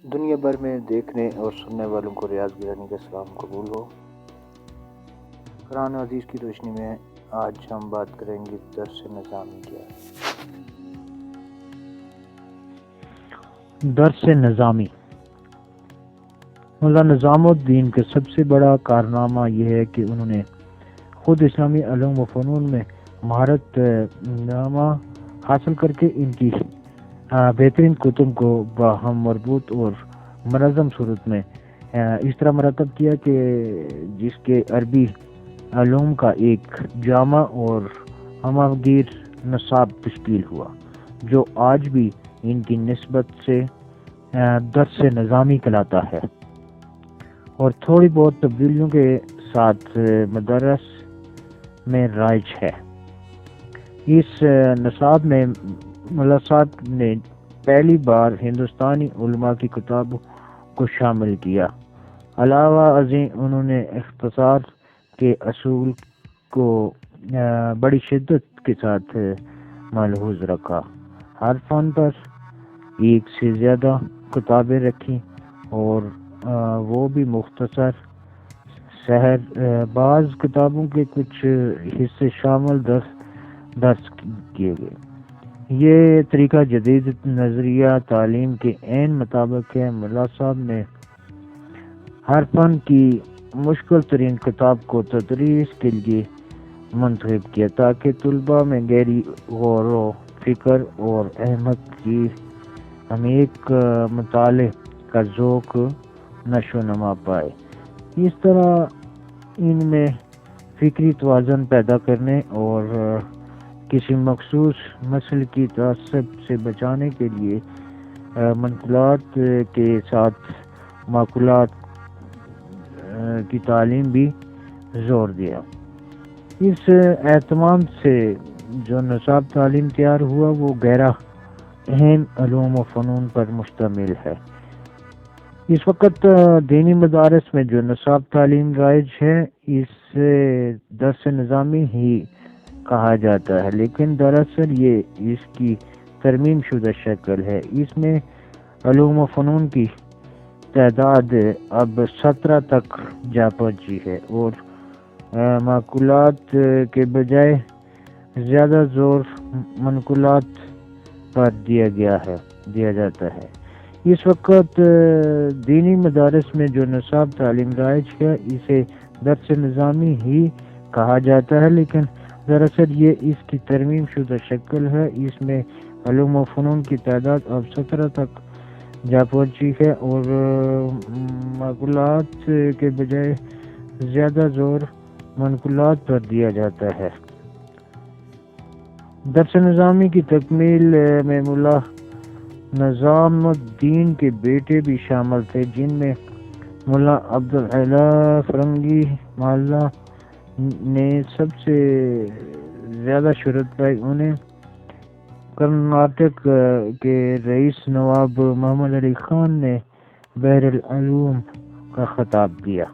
دنیا بھر میں دیکھنے اور سننے والوں کو ریاض گیلانی کا سلام قبول ہو۔ قرآن عزیز کی روشنی میں آج ہم بات کریں گے درس نظامی کیا ہے۔ درس نظامی مولانا نظام الدین کا سب سے بڑا کارنامہ یہ ہے کہ انہوں نے خود اسلامی علوم و فنون میں مہارت نامہ حاصل کر کے ان کی بہترین کتب کو باہم مربوط اور منظم صورت میں اس طرح مرتب کیا کہ جس کے عربی علوم کا ایک جامع اور ہماگیر نصاب تشکیل ہوا، جو آج بھی ان کی نسبت سے درس نظامی کہلاتا ہے اور تھوڑی بہت تبدیلیوں کے ساتھ مدارس میں رائج ہے۔ اس نصاب میں ملاسات نے پہلی بار ہندوستانی علماء کی کتابوں کو شامل کیا۔ علاوہ ازیں انہوں نے اختصار کے اصول کو بڑی شدت کے ساتھ ملحوظ رکھا، ہر فن پر ایک سے زیادہ کتابیں رکھی اور وہ بھی مختصر بعض کتابوں کے کچھ حصے شامل درس کیے گئے۔ یہ طریقہ جدید نظریہ تعلیم کے عین مطابق ہے۔ ملا صاحب نے ہر فن کی مشکل ترین کتاب کو تدریس کے لیے منتخب کیا تاکہ طلباء میں گہری غور و فکر اور احمد کی عمیق مطالعے کا ذوق نشو نما پائے۔ اس طرح ان میں فکری توازن پیدا کرنے اور کسی مخصوص مسئلے کی تعصب سے بچانے کے لیے منقولات کے ساتھ معقولات کی تعلیم بھی زور دیا۔ اس اہتمام سے جو نصاب تعلیم تیار ہوا وہ گہرا اہم علوم و فنون پر مشتمل ہے۔ اس وقت دینی مدارس میں جو نصاب تعلیم رائج ہے اسے درس نظامی ہی کہا جاتا ہے، لیکن دراصل یہ اس کی ترمیم شدہ شکل ہے۔ اس میں علوم و فنون کی تعداد اب 17 تک جا پہنچی ہے اور معقولات کے بجائے زیادہ زور منقولات پر دیا جاتا ہے۔ اس وقت دینی مدارس میں جو نصاب تعلیم رائج ہے اسے درس نظامی ہی کہا جاتا ہے، لیکن دراصل یہ اس کی ترمیم شدہ شکل ہے۔ اس میں علوم و فنون کی تعداد اب 17 تک جا پہنچی ہے اور معقولات کے بجائے زیادہ زور منقولات پر دیا جاتا ہے۔ درس نظامی کی تکمیل میں مولا نظام الدین کے بیٹے بھی شامل تھے، جن میں مولا عبداللہ فرنگی محلہ نے سب سے زیادہ شہرت پائی۔ انہیں کرناٹک کے رئیس نواب محمد علی خان نے بحر العلوم کا خطاب دیا۔